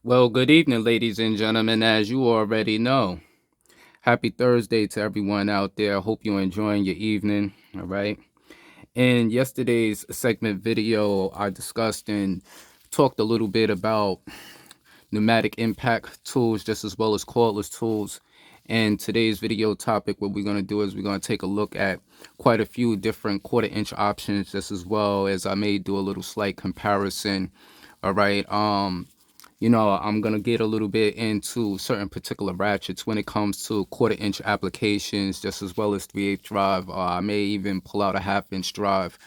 Well, good evening, ladies and gentlemen. As you already know, happy Thursday to everyone out there. Hope you're enjoying your evening. All right. In yesterday's segment video, I discussed and talked a little bit about pneumatic impact tools just as well as cordless tools. And today's video topic, what we're going to do is we're going to take a look at quite a few different 1/4 inch options, just as well as I may do a little slight comparison. All right. I'm gonna get a little bit into certain particular ratchets when it comes to 1/4 inch applications, just as well as 3/8 drive. I may even pull out a 1/2 inch drive,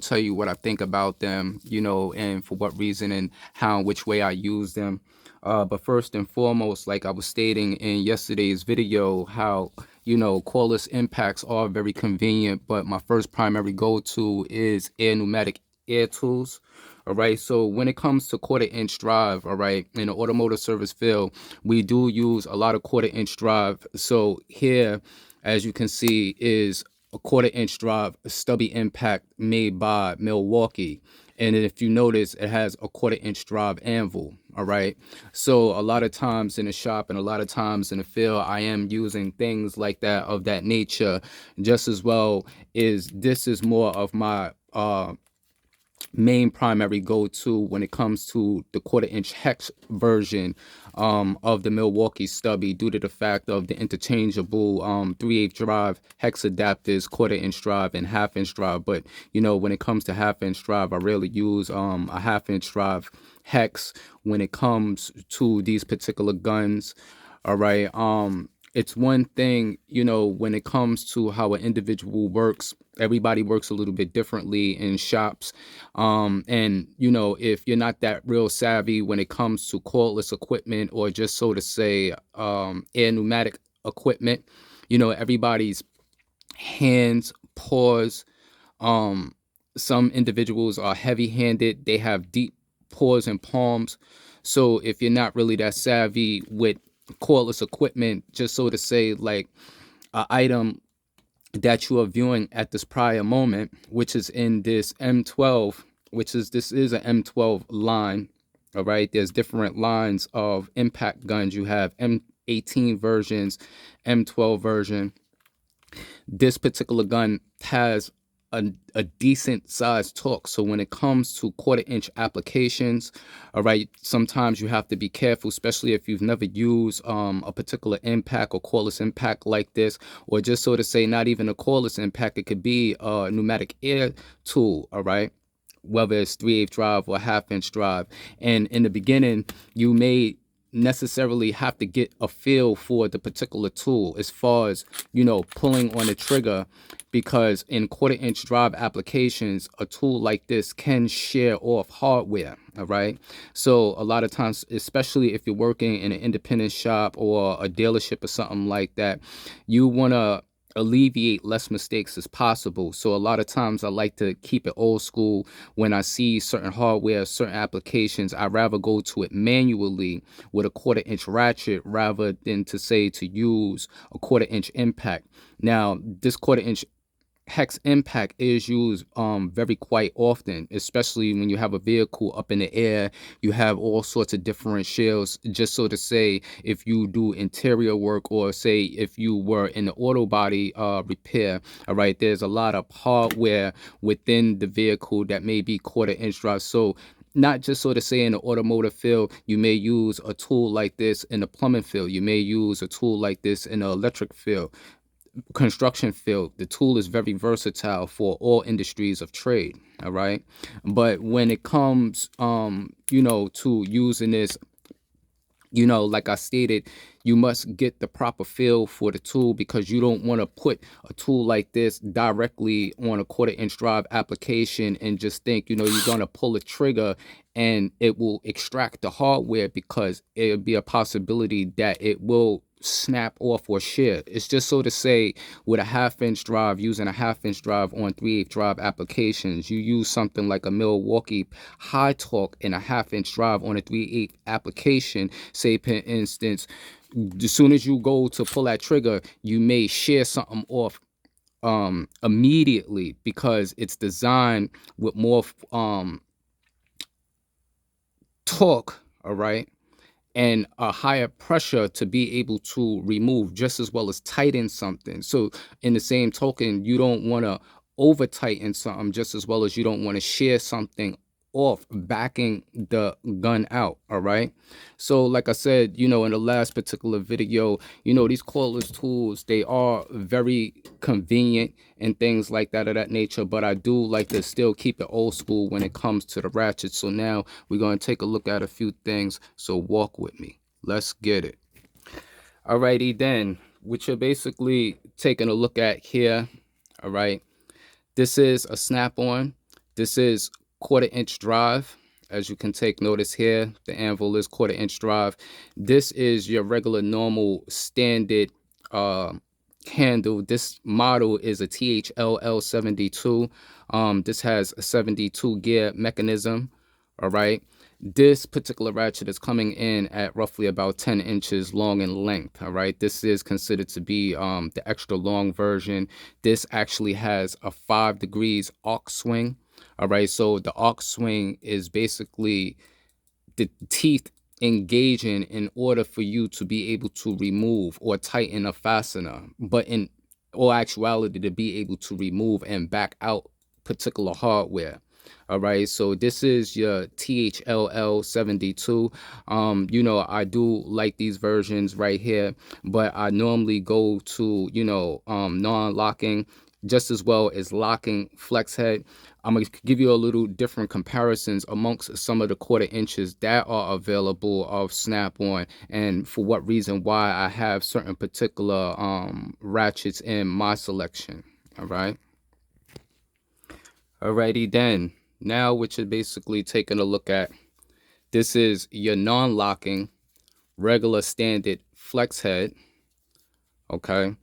tell you what I think about them, and for what reason and how and which way I use them. But first and foremost, like I was stating in yesterday's video, how cordless impacts are very convenient, but my first primary go-to is pneumatic air tools. All right, so when it comes to 1/4 inch drive, all right, in the automotive service field, we do use a lot of 1/4 inch drive. So here, as you can see, is a 1/4 inch drive, a Stubby Impact made by Milwaukee. And if you notice, it has a 1/4 inch drive anvil. All right, so a lot of times in the shop and a lot of times in the field, I am using things like that of that nature. Just as well is this is more of my main primary go-to when it comes to the 1/4 inch hex version of the Milwaukee Stubby, due to the fact of the interchangeable 3/8 drive hex adapters, 1/4 inch drive and 1/2 inch drive. But when it comes to 1/2 inch drive, I rarely use a 1/2 inch drive hex when it comes to these particular guns. All right. It's one thing, when it comes to how an individual works, everybody works a little bit differently in shops. And if you're not that real savvy when it comes to cordless equipment, or just so to say, air pneumatic equipment, everybody's hands, paws, um, some individuals are heavy handed, they have deep paws and palms. So if you're not really that savvy with cordless equipment, just so to say, like an item that you are viewing at this prior moment, which is in this M12, this is an M12 line. All right, there's different lines of impact guns. You have M18 versions, M12 version. This particular gun has a decent sized torque. So when it comes to 1/4 inch applications, all right, sometimes you have to be careful, especially if you've never used a particular impact or cordless impact like this, or just so to say, not even a cordless impact. It could be a pneumatic air tool. All right, whether it's 3/8 drive or 1/2 inch drive. And in the beginning, you may necessarily have to get a feel for the particular tool as far as pulling on the trigger, because in 1/4 inch drive applications, a tool like this can shear off hardware. All right, so a lot of times, especially if you're working in an independent shop or a dealership or something like that, you want to alleviate less mistakes as possible. So a lot of times I like to keep it old school. When I see certain hardware, certain applications, I rather go to it manually with a 1/4 inch ratchet rather than to say to use a 1/4 inch impact. Now, this 1/4 inch hex impact is used very quite often, especially when you have a vehicle up in the air. You have all sorts of different shells, just so to say, if you do interior work, or say if you were in the auto body repair. All right, there's a lot of hardware within the vehicle that may be 1/4 inch drive. So not just so to say in the automotive field, you may use a tool like this in the plumbing field. You may use a tool like this in the electric field, construction field. The tool is very versatile for all industries of trade. All right, but when it comes to using this, like I stated, you must get the proper feel for the tool, because you don't want to put a tool like this directly on a 1/4 inch drive application and just think you're going to pull a trigger and it will extract the hardware, because it'll be a possibility that it will snap off or shear. It's just so to say, with a 1/2 inch drive, using a 1/2 inch drive on 3/8 drive applications, you use something like a Milwaukee high torque in a 1/2 inch drive on a 3/8 application. Say, for instance, as soon as you go to pull that trigger, you may shear something off immediately, because it's designed with more torque. All right, and a higher pressure to be able to remove just as well as tighten something. So in the same token, you don't want to over tighten something just as well as you don't want to shear something off, backing the gun out. All right. So like I said, in the last particular video, these cordless tools, they are very convenient and things like that of that nature, but I do like to still keep it old school when it comes to the ratchet. So now we're going to take a look at a few things. So walk with me. Let's get it. Alrighty then, what you're basically taking a look at here. All right. This is a snap-on. This is 1/4-inch drive. As you can take notice here, the anvil is 1/4-inch drive. This is your regular, normal, standard handle. This model is a THLL 72. This has a 72 gear mechanism. All right. This particular ratchet is coming in at roughly about 10 inches long in length. All right. This is considered to be the extra long version. This actually has a 5 degrees arc swing. All right. So the arc swing is basically the teeth engaging in order for you to be able to remove or tighten a fastener, but in all actuality to be able to remove and back out particular hardware. All right, so this is your THLL 72. I do like these versions right here, but I normally go to non-locking just as well as locking flex head. I'm going to give you a little different comparisons amongst some of the 1/4 inches that are available of Snap-on, and for what reason why I have certain particular ratchets in my selection. All right. Alrighty then. Now what you're basically taking a look at, this is your non-locking regular standard flex head. Okay.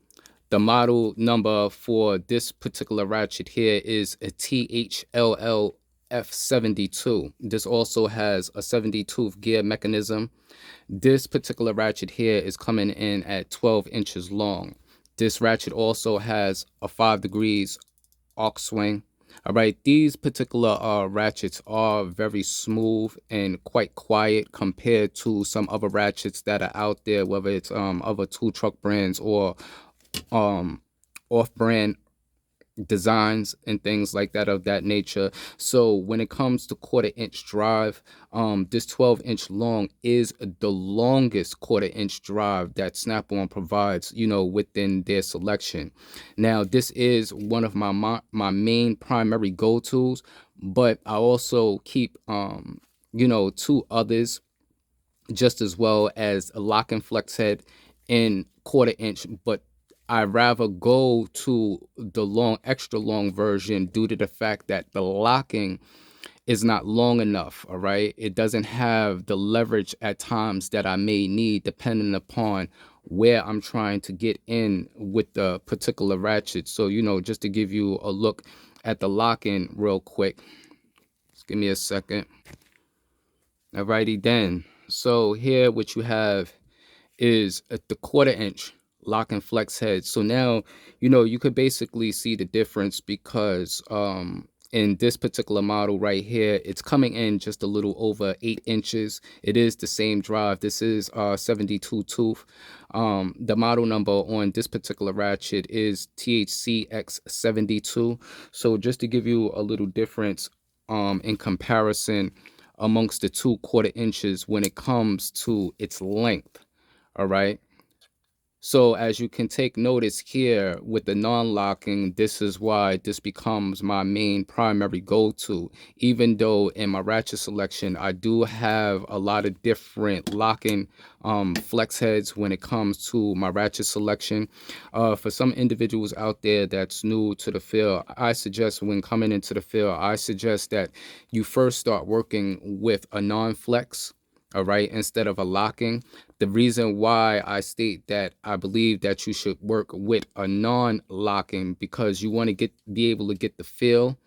The model number for this particular ratchet here is a THLL F72. This also has a 72th gear mechanism. This particular ratchet here is coming in at 12 inches long. This ratchet also has a 5 degrees arc swing. All right, these particular ratchets are very smooth and quite quiet compared to some other ratchets that are out there, whether it's other tool truck brands or off-brand designs and things like that of that nature. So when it comes to 1/4-inch drive, this 12-inch long is the longest 1/4-inch drive that Snap-on provides, within their selection. Now this is one of my main primary go-tos, but I also keep 2 others just as well as a lock and flex head in 1/4 inch, but I rather go to the extra long version due to the fact that the locking is not long enough. All right. It doesn't have the leverage at times that I may need depending upon where I'm trying to get in with the particular ratchet. So, just to give you a look at the locking real quick. Just give me a second. Alrighty then. So here what you have is at the 1/4 inch lock and flex head. So now, you could basically see the difference because in this particular model right here, it's coming in just a little over 8 inches. It is the same drive. This is 72 tooth. The model number on this particular ratchet is THCX 72. So just to give you a little difference in comparison amongst the 2 1/4 inches when it comes to its length. All right. So as you can take notice here with the non-locking, this is why this becomes my main primary go-to. Even though in my ratchet selection, I do have a lot of different locking flex heads when it comes to my ratchet selection. For some individuals out there that's new to the field, I suggest when coming into the field, I suggest that you first start working with a non-flex. All right, instead of a locking. The reason why I state that I believe that you should work with a non-locking because you want to be able to get the feel,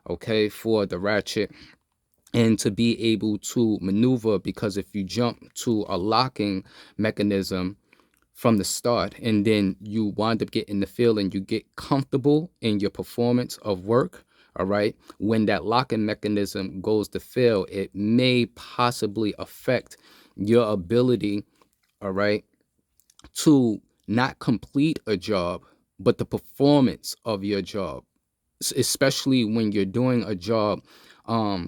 okay, for the ratchet and to be able to maneuver, because if you jump to a locking mechanism from the start and then you wind up getting the feel and you get comfortable in your performance of work, all right, when that locking mechanism goes to fail, it may possibly affect your ability, all right, to not complete a job, but the performance of your job, especially when you're doing a job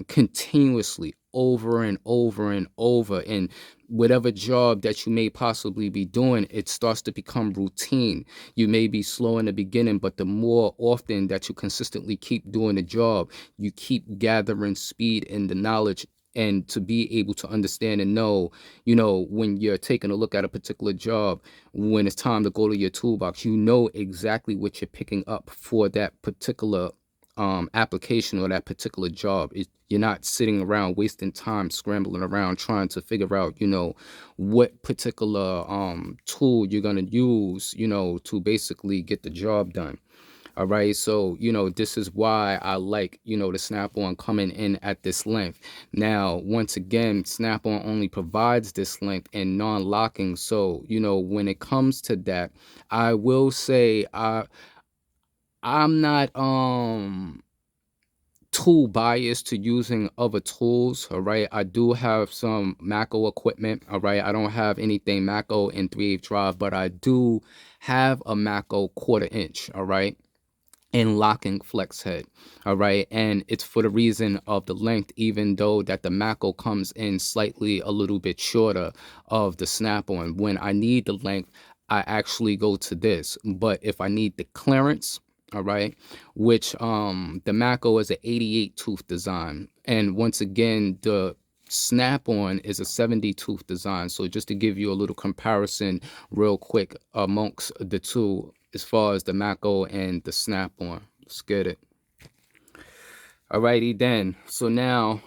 continuously over and over and over, and whatever job that you may possibly be doing, it starts to become routine. You may be slow in the beginning, but the more often that you consistently keep doing the job, you keep gathering speed in the knowledge, and to be able to understand and know, when you're taking a look at a particular job, when it's time to go to your toolbox, you know exactly what you're picking up for that particular application or that particular job. You're not sitting around wasting time scrambling around trying to figure out, what particular tool you're going to use, to basically get the job done. All right. So, this is why I like, the Snap-on coming in at this length. Now, once again, Snap-on only provides this length and non-locking. So, when it comes to that, I will say I'm not tool biased to using other tools. All right, I do have some Matco equipment. All right, I don't have anything Matco in 3/8 drive, but I do have a Matco 1/4 inch. All right, and locking flex head. All right, and it's for the reason of the length, even though that the Matco comes in slightly a little bit shorter of the Snap-on. When I need the length, I actually go to this. But if I need the clearance, all right, which the Matco is an 88 tooth design, and once again the Snap-on is a 70 tooth design. So just to give you a little comparison real quick amongst the two, as far as the Matco and the Snap-on. Let's get it. Alrighty then. So now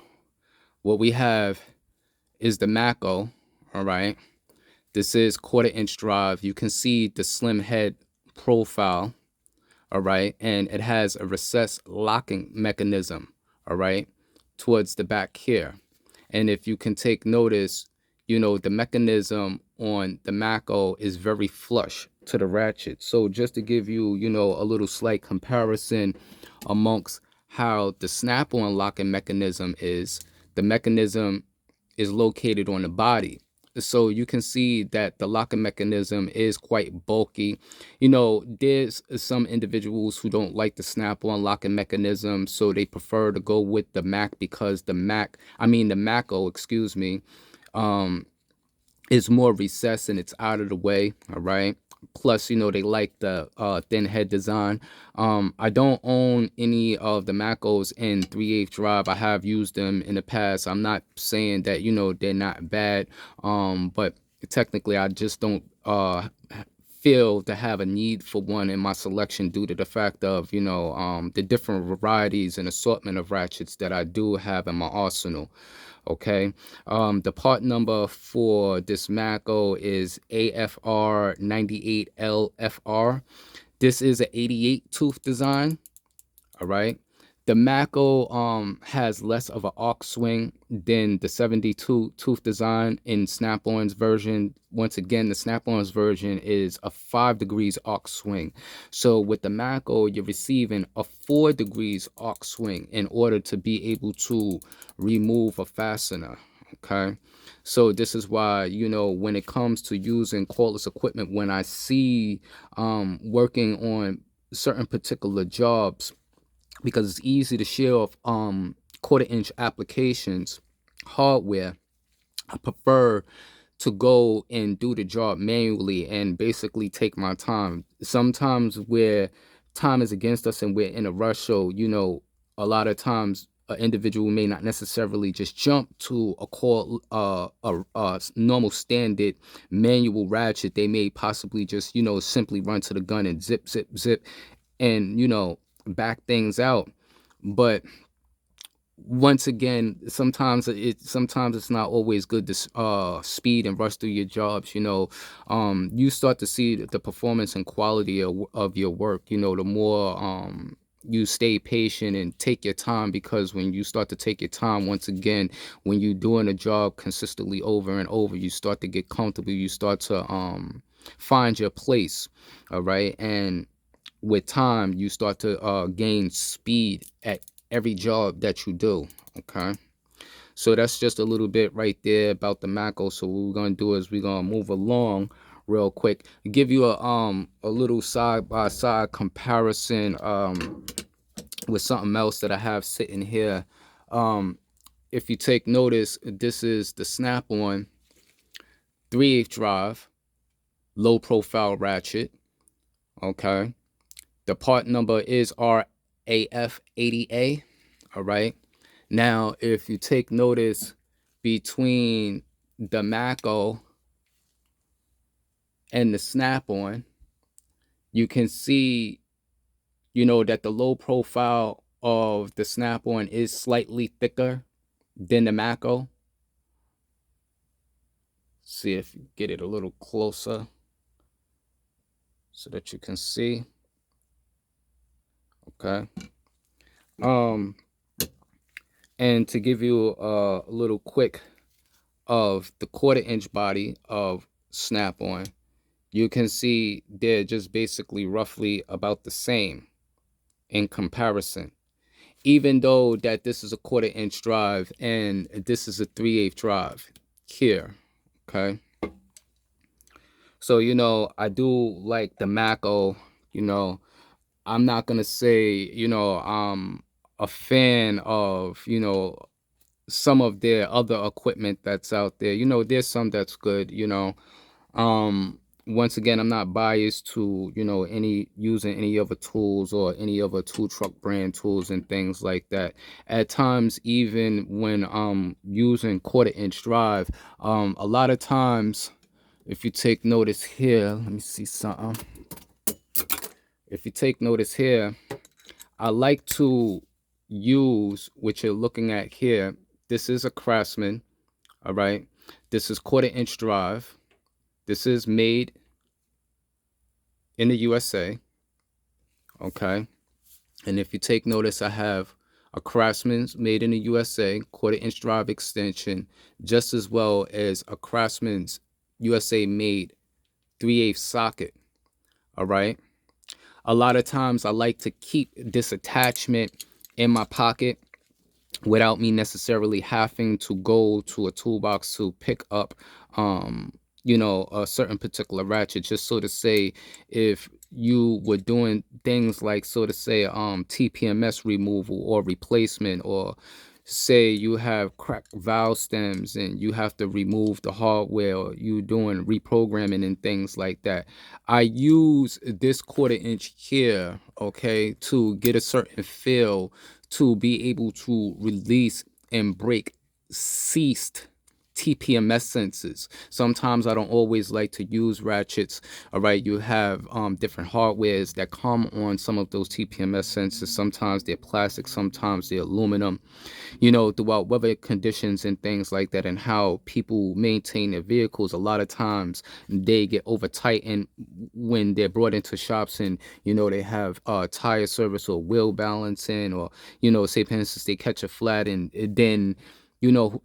what we have is the Matco. All right. This is 1/4 inch drive. You can see the slim head profile. All right, and it has a recessed locking mechanism, all right, towards the back here. And if you can take notice, the mechanism on the Matco is very flush to the Ratchet. So just to give you, a little slight comparison amongst how the Snap-on locking mechanism is, the mechanism is located on the body. So you can see that the locking mechanism is quite bulky. There's some individuals who don't like the Snap-on locking mechanism, so they prefer to go with the Mac, because the Matco, excuse me, is more recessed and it's out of the way. All right. Plus, they like the thin head design. I don't own any of the Matcos in 3/8 drive. I have used them in the past. I'm not saying that, they're not bad. But technically I just don't feel to have a need for one in my selection, due to the fact of, the different varieties and assortment of ratchets that I do have in my arsenal. Okay, the part number for this Matco is AFR 98LFR. This is an 88 tooth design. All right, the Matco has less of an arc swing than the 72 tooth design in Snap-on's version. Once again, the Snap-on's version is a 5 degrees arc swing. So with the Matco, you're receiving a 4 degrees arc swing in order to be able to remove a fastener. Okay, so this is why, when it comes to using cordless equipment, when I see working on certain particular jobs, because it's easy to share off 1/4 inch applications hardware, I prefer to go and do the job manually and basically take my time. Sometimes where time is against us and we're in a rush, so a lot of times an individual may not necessarily just jump to a normal standard manual ratchet. They may possibly just simply run to the gun and zip zip zip and back things out. But once again, sometimes it's not always good to speed and rush through your jobs. You start to see the performance and quality of your work, the more you stay patient and take your time. Because when you start to take your time, once again, when you're doing a job consistently over and over, you start to get comfortable, you start to find your place. All right, and with time, you start to gain speed at every job that you do. Okay, So that's just a little bit right there about the Matco. So what we're gonna do is we're gonna move along real quick, give you a little side by side comparison with something else that I have sitting here. If you take notice, this is the Snap-on 3/8 drive, low profile ratchet. Okay, the part number is RAF80A. All right. Now, if you take notice between the Matco and the Snap-on, you can see, that the low profile of the Snap-on is slightly thicker than the Matco. See if you get it a little closer so that you can see. Okay. And to give you a little quick of the 1/4 inch body of Snap-on, you can see they're just basically roughly about the same in comparison. Even though that this is a 1/4 inch drive and this is a 3/8 drive here. Okay. So, I do like the Matco. I'm not gonna say, I'm a fan of, some of their other equipment that's out there. There's some that's good. Once again, I'm not biased to, any using any other tools or any other tool truck brand tools and things like that. At times, even when using 1/4 inch drive, a lot of times, if you take notice here, let me see something. If you take notice here, I like to use what you're looking at here. This is a Craftsman, all right? This is 1/4 inch drive. This is made in the USA, okay? And if you take notice, I have a Craftsman's made in the USA 1/4 inch drive extension, just as well as a Craftsman's USA made 3/8 socket, all right? A lot of times I like to keep this attachment in my pocket without me necessarily having to go to a toolbox to pick up a certain particular ratchet, just so to say, if you were doing things like, so to say, TPMS removal or replacement, or say you have cracked valve stems and you have to remove the hardware, or you doing reprogramming and things like that, I use this 1/4 inch here, okay, to get a certain feel, to be able to release and break ceased TPMS sensors. Sometimes I don't always like to use ratchets. All right, you have different hardwares that come on some of those TPMS sensors. Sometimes they're plastic, sometimes they're aluminum. Throughout weather conditions and things like that, and how people maintain their vehicles, a lot of times they get over tightened when they're brought into shops, and they have tire service or wheel balancing, or say for instance they catch a flat, and then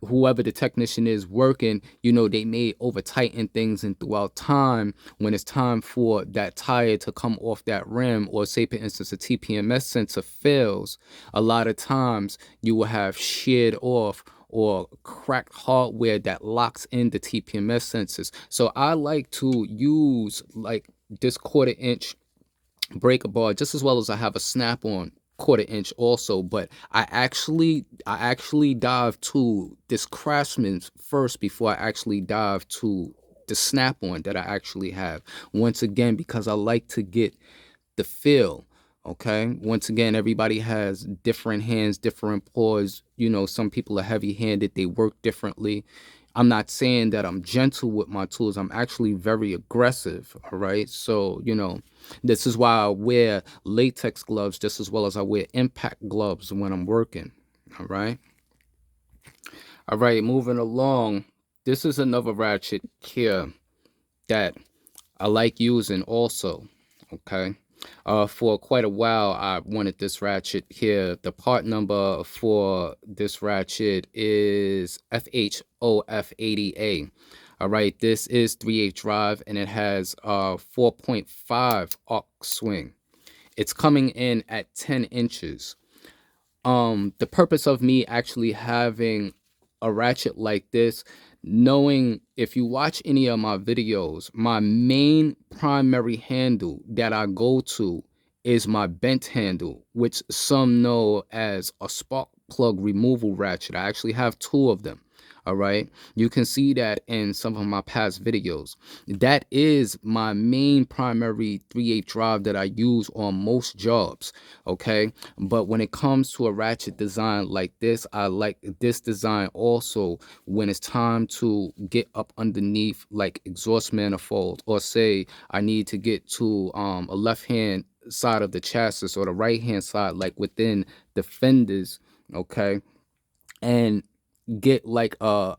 whoever the technician is working, they may over tighten things, and throughout time, when it's time for that tire to come off that rim, or say for instance a TPMS sensor fails, a lot of times you will have sheared off or cracked hardware that locks in the TPMS sensors. So I like to use like this 1/4 inch breaker bar, just as well as I have a Snap-on 1/4 inch also. But I actually dive to this Craftsman's first before I actually dive to the Snap-on that I actually have. Once again, because I like to get the feel. Okay, once again, everybody has different hands, different paws. Some people are heavy handed, they work differently. I'm not saying that I'm gentle with my tools. I'm actually very aggressive. All right. So, this is why I wear latex gloves just as well as I wear impact gloves when I'm working. All right. All right. Moving along. This is another ratchet here that I like using also. Okay. For quite a while, I wanted this ratchet here. The part number for this ratchet is FHOF80A. All right, this is 3/8 drive, and it has 4.5 arc swing. It's coming in at 10 inches. The purpose of me actually having a ratchet like this, knowing if you watch any of my videos, my main primary handle that I go to is my bent handle, which some know as a spark plug removal ratchet. I actually have two of them. All right, you can see that in some of my past videos. That is my main primary 3/8 drive that I use on most jobs. Okay, but when it comes to a ratchet design like this, I like this design also when it's time to get up underneath like exhaust manifold, or say I need to get to a left hand side of the chassis or the right hand side, like within the fenders. Okay, and get like a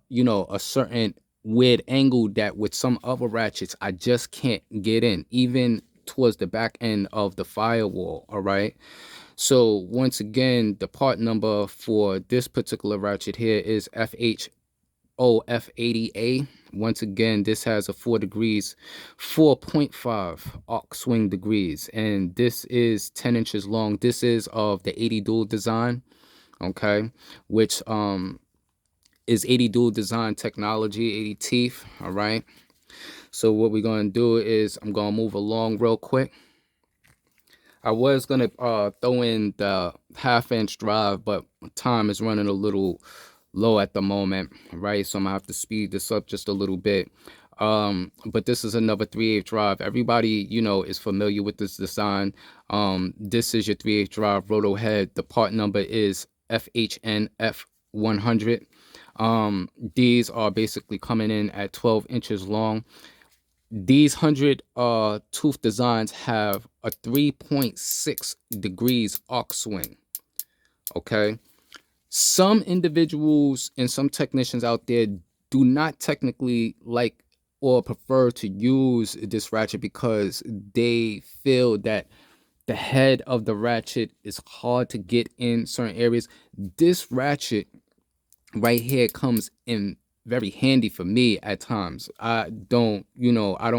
certain weird angle that with some other ratchets I just can't get in, even towards the back end of the firewall. All right, so once again, the part number for this particular ratchet here is FHOF80A. Once again, this has a 4.5 arc swing degrees, and this is 10 inches long. This is of the 80 dual design, okay, which is 80 dual design technology, 80 teeth. All right, so what we're going to do is I'm going to move along real quick. I was gonna throw in the 1/2 inch drive, but time is running a little low at the moment, right? So I'm gonna have to speed this up just a little bit. But this is another 3/8 drive. Everybody, is familiar with this design. This is your 3/8 drive Roto head. The part number is FHNF100. These are basically coming in at 12 inches long. These 100 tooth designs have a 3.6 degrees arc swing. Okay, some individuals and some technicians out there do not technically like or prefer to use this ratchet because they feel that the head of the ratchet is hard to get in certain areas. This ratchet right here comes in very handy for me at times. I don't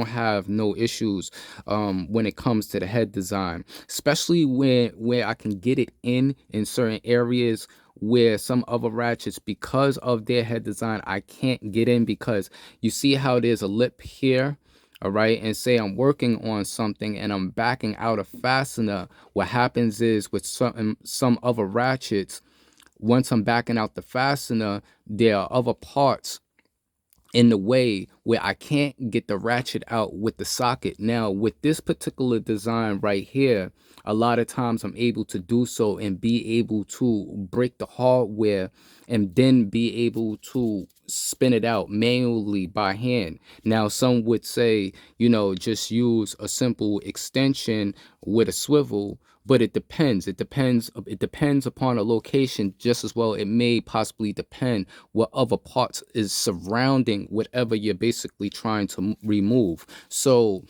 have no issues when it comes to the head design, especially where I can get it in certain areas where some other ratchets, because of their head design, I can't get in. Because you see how there's a lip here, all right, and say I'm working on something and I'm backing out a fastener. What happens is with some other ratchets, once I'm backing out the fastener, there are other parts in the way where I can't get the ratchet out with the socket. Now, with this particular design right here, a lot of times I'm able to do so and be able to break the hardware and then be able to spin it out manually by hand. Now, some would say, just use a simple extension with a swivel, but it depends. It depends upon a location just as well. It may possibly depend what other parts is surrounding whatever you're basically trying to remove. So,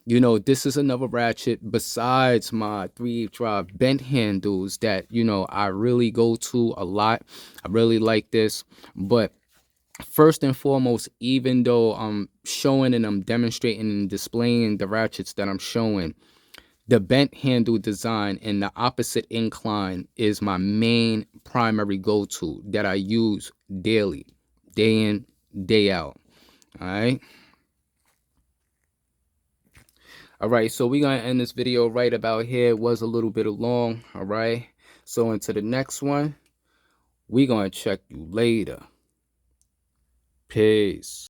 this is another ratchet besides my 3/8 drive bent handles that, I really go to a lot. I really like this. But first and foremost, even though I'm showing and I'm demonstrating and displaying the ratchets that I'm showing, the bent handle design and the opposite incline is my main primary go-to that I use daily, day in, day out. All right. All right, so we're going to end this video right about here. It was a little bit long. All right. So into the next one, we're going to check you later. Peace.